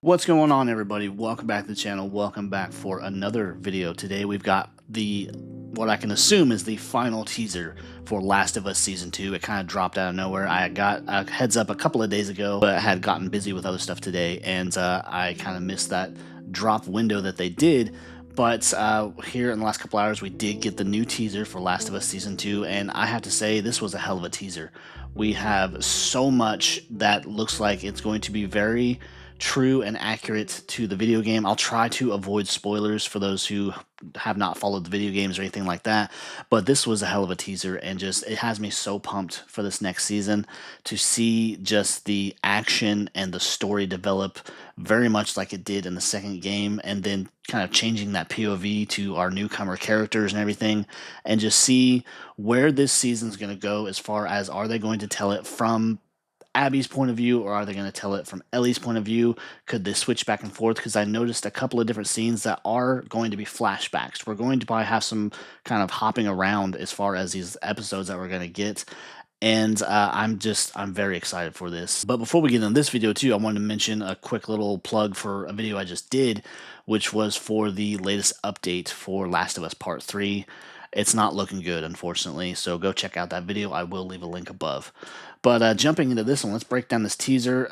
What's going on, everybody? Welcome back to the channel. Welcome back for another video. Today we've got what I can assume is the final teaser for Last of Us Season 2. It kind of dropped out of nowhere. I got a heads up a couple of days ago, but I had gotten busy with other stuff today, and I kind of missed that drop window that they did. But here in the last couple hours, we did get the new teaser for Last of Us Season 2, and I have to say, this was a hell of a teaser. We have so much that looks like it's going to be very true and accurate to the video game. I'll try to avoid spoilers for those who have not followed the video games or anything like that, but this was a hell of a teaser, and just it has me so pumped for this next season to see just the action and the story develop very much like it did in the second game, and then kind of changing that POV to our newcomer characters and everything, and just see where this season's going to go as far as, are they going to tell it from Abby's point of view, or are they going to tell it from Ellie's point of view? Could they switch back and forth? Because I noticed a couple of different scenes that are going to be flashbacks. We're going to probably have some kind of hopping around as far as these episodes that we're going to get. And I'm very excited for this. But before we get into this video too, I wanted to mention a quick little plug for a video I just did, which was for the latest update for Last of Us Part 3. It's not looking good, unfortunately, so go check out that video. I will leave a link above. But jumping into this one, let's break down this teaser.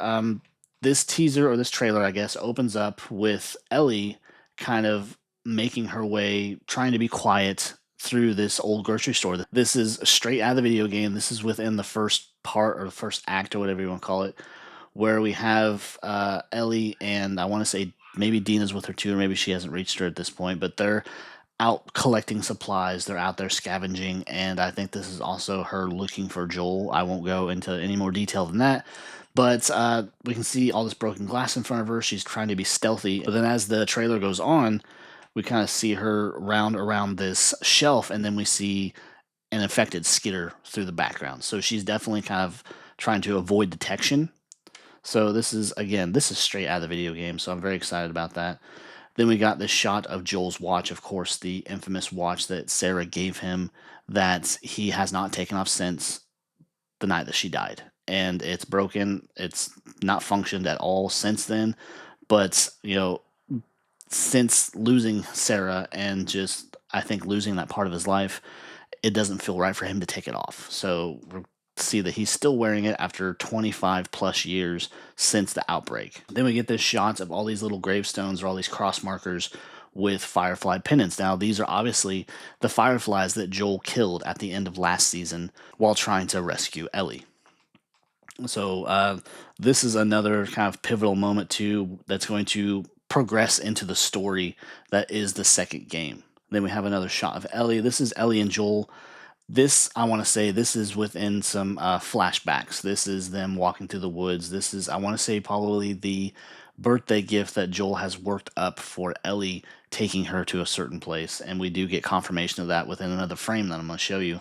This teaser, or this trailer, I guess, opens up with Ellie kind of making her way, trying to be quiet through this old grocery store. This is straight out of the video game. This is within the first part, or the first act, or whatever you want to call it, where we have Ellie, and I want to say maybe Dina's with her too, or maybe she hasn't reached her at this point, but they're out collecting supplies. They're out there scavenging, and I think this is also her looking for Joel. I won't go into any more detail than that, but we can see all this broken glass in front of her. She's trying to be stealthy, but then as the trailer goes on, we kind of see her round around this shelf, and then we see an infected skitter through the background. So she's definitely kind of trying to avoid detection. So this is straight out of the video game, so I'm very excited about that. Then we got this shot of Joel's watch, of course, the infamous watch that Sarah gave him that he has not taken off since the night that she died. And it's broken. It's not functioned at all since then. But, since losing Sarah and just, I think, losing that part of his life, it doesn't feel right for him to take it off. So we're see that he's still wearing it after 25 plus years since the outbreak. Then we get this shots of all these little gravestones, or all these cross markers with firefly pennants. Now, these are obviously the fireflies that Joel killed at the end of last season while trying to rescue Ellie. So this is another kind of pivotal moment too that's going to progress into the story that is the second game. Then we have another shot of Ellie. This is Ellie and Joel. This, I want to say, this is within some flashbacks. This is them walking through the woods. This is, I want to say, probably the birthday gift that Joel has worked up for Ellie, taking her to a certain place. And we do get confirmation of that within another frame that I'm going to show you.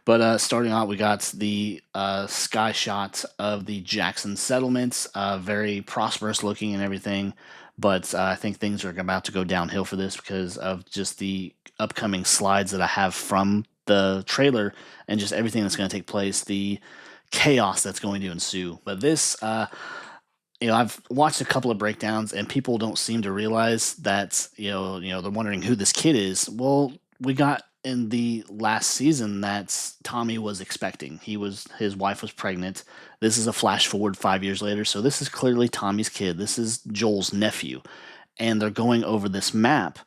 But starting out, we got the sky shot of the Jackson settlements. Very prosperous looking and everything. But I think things are about to go downhill for this because of just the upcoming slides that I have from the trailer and just everything that's going to take place, the chaos that's going to ensue. But this, I've watched a couple of breakdowns, and people don't seem to realize that, they're wondering who this kid is. Well, we got in the last season that Tommy was expecting. His wife was pregnant. This is a flash forward 5 years later, so this is clearly Tommy's kid. This is Joel's nephew, and they're going over this map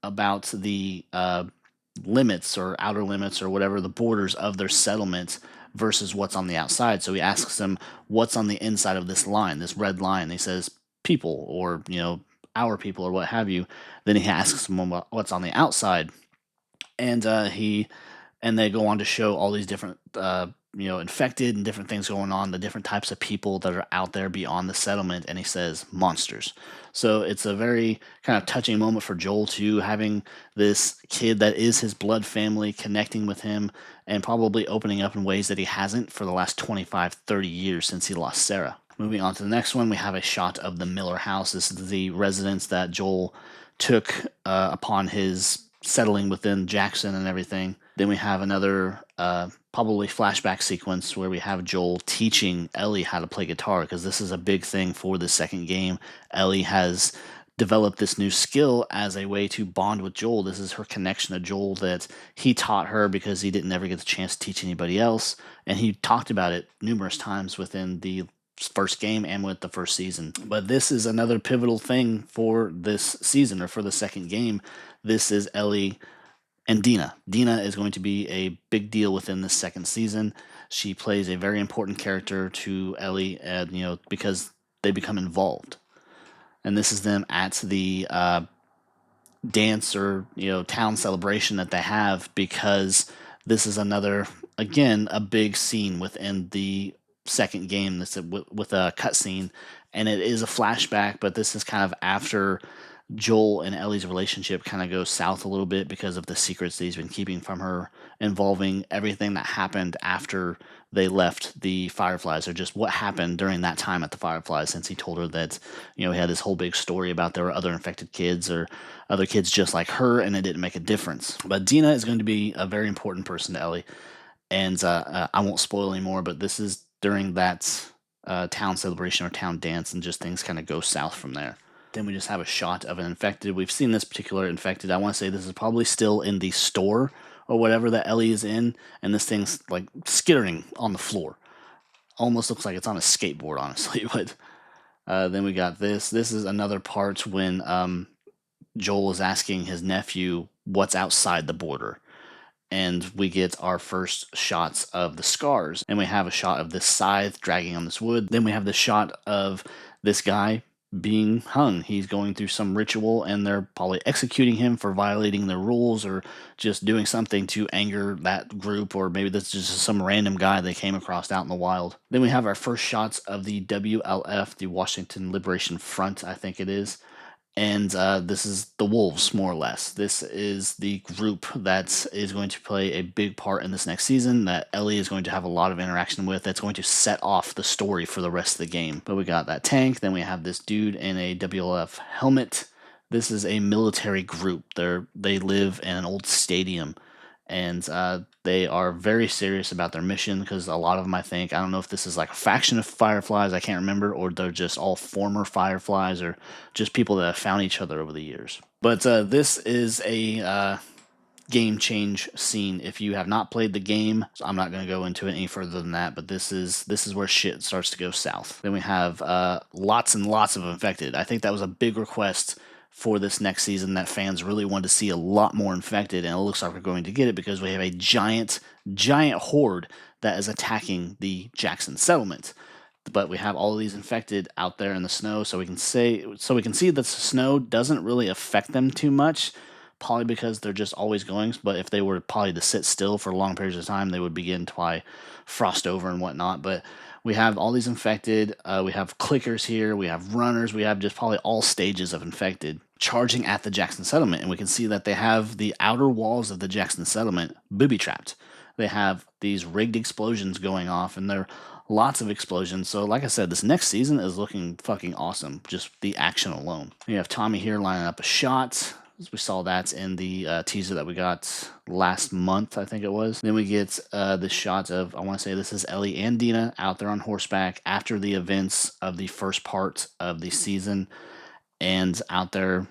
about the limits, or outer limits, or whatever, the borders of their settlement versus what's on the outside. So he asks them, what's on the inside of this line, this red line? He says people, or our people, or what have you. Then he asks them what's on the outside, and they go on to show all these different infected and different things going on, the different types of people that are out there beyond the settlement, and he says monsters. So it's a very kind of touching moment for Joel too, having this kid that is his blood family connecting with him, and probably opening up in ways that he hasn't for the last 25, 30 years since he lost Sarah. Moving on to the next one, we have a shot of the Miller house. This is the residence that Joel took upon his settling within Jackson and everything. Then we have another probably flashback sequence where we have Joel teaching Ellie how to play guitar, because this is a big thing for the second game. Ellie has developed this new skill as a way to bond with Joel. This is her connection to Joel that he taught her because he didn't ever get the chance to teach anybody else. And he talked about it numerous times within the first game and with the first season. But this is another pivotal thing for this season, or for the second game. This is Ellie and Dina. Dina is going to be a big deal within the second season. She plays a very important character to Ellie, and because they become involved. And this is them at the dance or town celebration that they have, because this is another, again, a big scene within the second game. That's with a cutscene, and it is a flashback, but this is kind of after Joel and Ellie's relationship kind of goes south a little bit because of the secrets that he's been keeping from her, involving everything that happened after they left the Fireflies, or just what happened during that time at the Fireflies, since he told her that, he had this whole big story about there were other infected kids or other kids just like her, and it didn't make a difference. But Dina is going to be a very important person to Ellie, and I won't spoil anymore, but this is during that town celebration or town dance, and just things kind of go south from there. Then we just have a shot of an infected. We've seen this particular infected. I want to say this is probably still in the store or whatever that Ellie is in, and this thing's like skittering on the floor. Almost looks like it's on a skateboard, honestly. But then we got this. This is another part when Joel is asking his nephew what's outside the border. And we get our first shots of the scars. And we have a shot of this scythe dragging on this wood. Then we have the shot of this guy being hung. He's going through some ritual, and they're probably executing him for violating their rules, or just doing something to anger that group, or maybe this is just some random guy they came across out in the wild. Then we have our first shots of the WLF, the Washington Liberation Front, I think it is. And this is the Wolves, more or less. This is the group that is going to play a big part in this next season, that Ellie is going to have a lot of interaction with, that's going to set off the story for the rest of the game. But we got that tank, then we have this dude in a WLF helmet. This is a military group. They live in an old stadium, and they are very serious about their mission, because a lot of them, I don't know if this is like a faction of Fireflies, I can't remember, or they're just all former Fireflies, or just people that have found each other over the years. But this is a game change scene. If you have not played the game, so I'm not going to go into it any further than that, but this is where shit starts to go south. Then we have lots and lots of infected. I think that was a big request for this next season, that fans really wanted to see a lot more infected, and it looks like we're going to get it, because we have a giant horde that is attacking the Jackson settlement. But we have all of these infected out there in the snow, so we can see that the snow doesn't really affect them too much, probably because they're just always going. But if they were probably to sit still for long periods of time, they would begin to probably frost over and whatnot. But we have all these infected, we have clickers here, we have runners, we have just probably all stages of infected charging at the Jackson settlement. And we can see that they have the outer walls of the Jackson settlement booby-trapped. They have these rigged explosions going off, and there are lots of explosions. So like I said, this next season is looking fucking awesome, just the action alone. You have Tommy here lining up a shot. We saw that in the teaser that we got last month, I think it was. Then we get the shot of, I want to say this is Ellie and Dina out there on horseback after the events of the first part of the season, and out there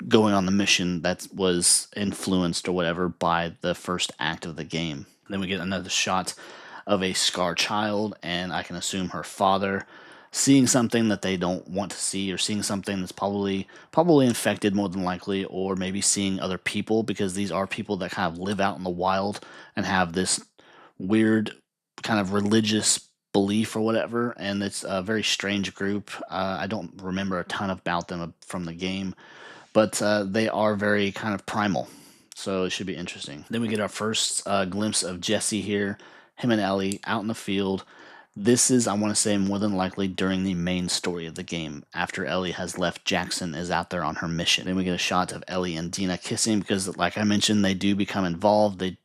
going on the mission that was influenced or whatever by the first act of the game. Then we get another shot of a Scar child, and I can assume her father, seeing something that they don't want to see, or seeing something that's probably infected more than likely, or maybe seeing other people, because these are people that kind of live out in the wild and have this weird kind of religious belief or whatever, and it's a very strange group. I don't remember a ton about them from the game, but they are very kind of primal, so it should be interesting. Then we get our first glimpse of Jesse here, him and Ellie out in the field. This is, I want to say, more than likely during the main story of the game, after Ellie has left Jackson, is out there on her mission. Then we get a shot of Ellie and Dina kissing, because like I mentioned, they do become involved. They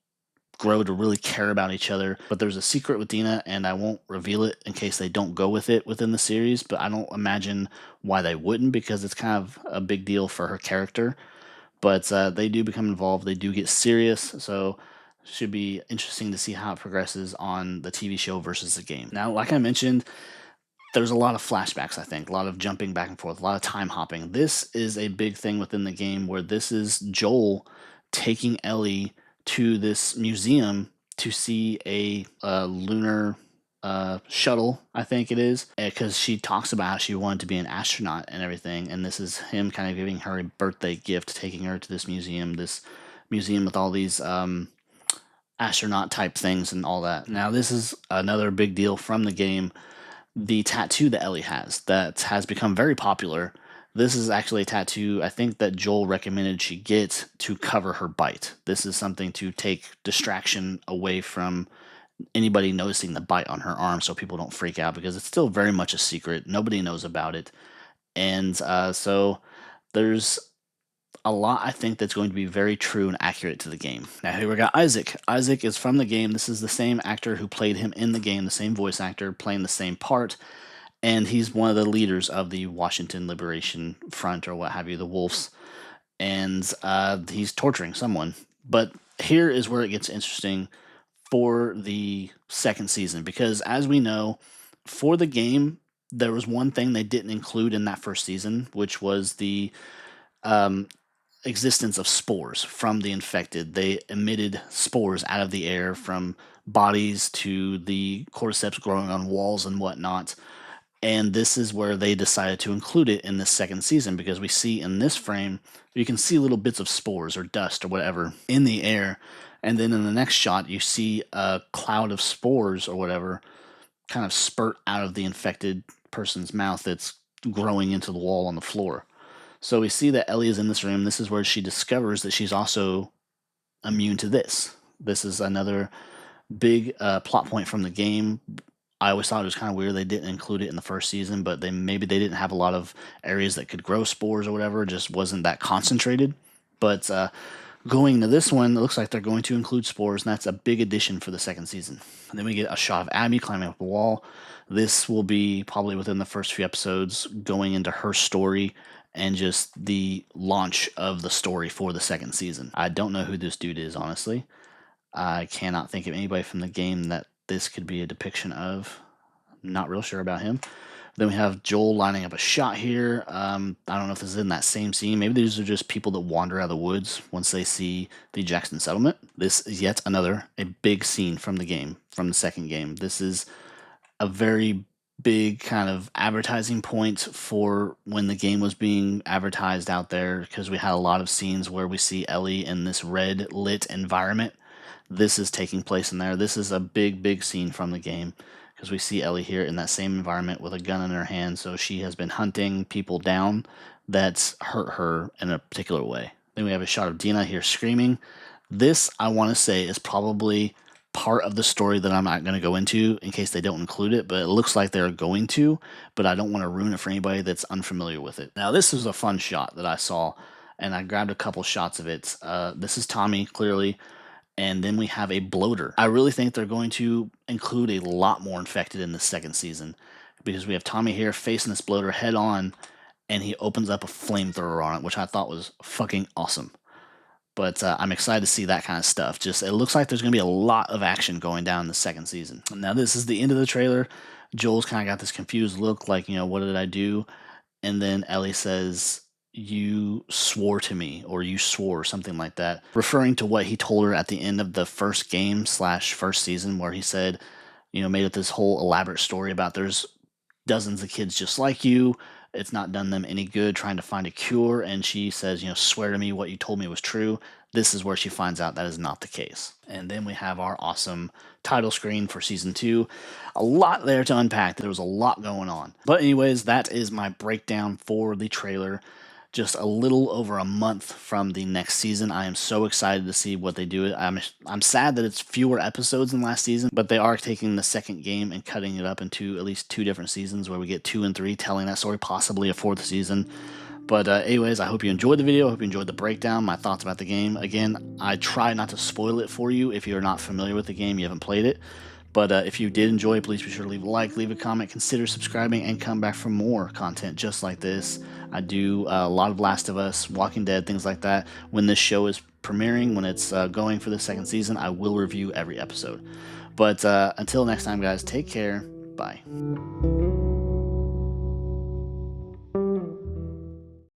grow to really care about each other. But there's a secret with Dina, and I won't reveal it in case they don't go with it within the series, but I don't imagine why they wouldn't, because it's kind of a big deal for her character. But they do become involved. They do get serious, so Should be interesting to see how it progresses on the TV show versus the game. Now, like I mentioned, there's a lot of flashbacks, I think, a lot of jumping back and forth, a lot of time hopping. This is a big thing within the game where this is Joel taking Ellie to this museum to see a lunar shuttle, I think it is, because she talks about how she wanted to be an astronaut and everything. And this is him kind of giving her a birthday gift, taking her to this museum with all these astronaut type things and all that. Now, this is another big deal from the game. The tattoo that Ellie has that has become very popular. This is actually a tattoo I think that Joel recommended she get to cover her bite. This is something to take distraction away from anybody noticing the bite on her arm so people don't freak out, because it's still very much a secret. Nobody knows about it. And so there's a lot, I think, that's going to be very true and accurate to the game. Now, here we got Isaac. Isaac is from the game. This is the same actor who played him in the game, the same voice actor playing the same part. And he's one of the leaders of the Washington Liberation Front, or what have you, the Wolves. And he's torturing someone. But here is where it gets interesting for the second season, because as we know, for the game, there was one thing they didn't include in that first season, which was the existence of spores from the infected. They emitted spores out of the air from bodies to the cordyceps growing on walls and whatnot. And this is where they decided to include it in this second season, because we see in this frame, you can see little bits of spores or dust or whatever in the air. And then in the next shot, you see a cloud of spores or whatever kind of spurt out of the infected person's mouth that's growing into the wall on the floor. So we see that Ellie is in this room. This is where she discovers that she's also immune to this. This is another big plot point from the game. I always thought it was kind of weird they didn't include it in the first season, but maybe they didn't have a lot of areas that could grow spores or whatever. It just wasn't that concentrated. But going to this one, it looks like they're going to include spores, and that's a big addition for the second season. And then we get a shot of Abby climbing up a wall. This will be probably within the first few episodes, going into her story and just the launch of the story for the second season. I don't know who this dude is, honestly. I cannot think of anybody from the game that this could be a depiction of. Not real sure about him. Then we have Joel lining up a shot here. I don't know if this is in that same scene. Maybe these are just people that wander out of the woods once they see the Jackson settlement. This is yet a big scene from the game, from the second game. This is a very big kind of advertising point for when the game was being advertised out there, because we had a lot of scenes where we see Ellie in this red lit environment. This is taking place in there. This is a big scene from the game, because we see Ellie here in that same environment with a gun in her hand. So she has been hunting people down that's hurt her in a particular way. Then we have a shot of Dina here screaming. This, I want to say, is probably part of the story that I'm not going to go into in case they don't include it, but it looks like they're going to, but I don't want to ruin it for anybody that's unfamiliar with it. Now, this is a fun shot that I saw, and I grabbed a couple shots of it. This is Tommy, clearly, and then we have a bloater. I really think they're going to include a lot more infected in the second season, because we have Tommy here facing this bloater head on, and he opens up a flamethrower on it, which I thought was fucking awesome. But I'm excited to see that kind of stuff. Just, it looks like there's going to be a lot of action going down in the second season. Now, this is the end of the trailer. Joel's kind of got this confused look, like, what did I do? And then Ellie says, you swore to me, or you swore, something like that, referring to what he told her at the end of the first game / first season, where he said, made up this whole elaborate story about there's dozens of kids just like you. It's not done them any good trying to find a cure. And she says, swear to me what you told me was true. This is where she finds out that is not the case. And then we have our awesome title screen for season 2. A lot there to unpack. There was a lot going on. But anyways, that is my breakdown for the trailer. Just a little over a month from the next season. I am so excited to see what they do. I'm sad that it's fewer episodes than last season, but they are taking the second game and cutting it up into at least 2 different seasons, where we get 2 and 3 telling that story, possibly a 4th season. But anyways, I hope you enjoyed the video. I hope you enjoyed the breakdown, my thoughts about the game. Again, I try not to spoil it for you if you're not familiar with the game, you haven't played it. But if you did enjoy, please be sure to leave a like, leave a comment, consider subscribing, and come back for more content just like this. I do a lot of Last of Us, Walking Dead, things like that. When this show is premiering, when it's going for the second season, I will review every episode. But until next time, guys, take care. Bye.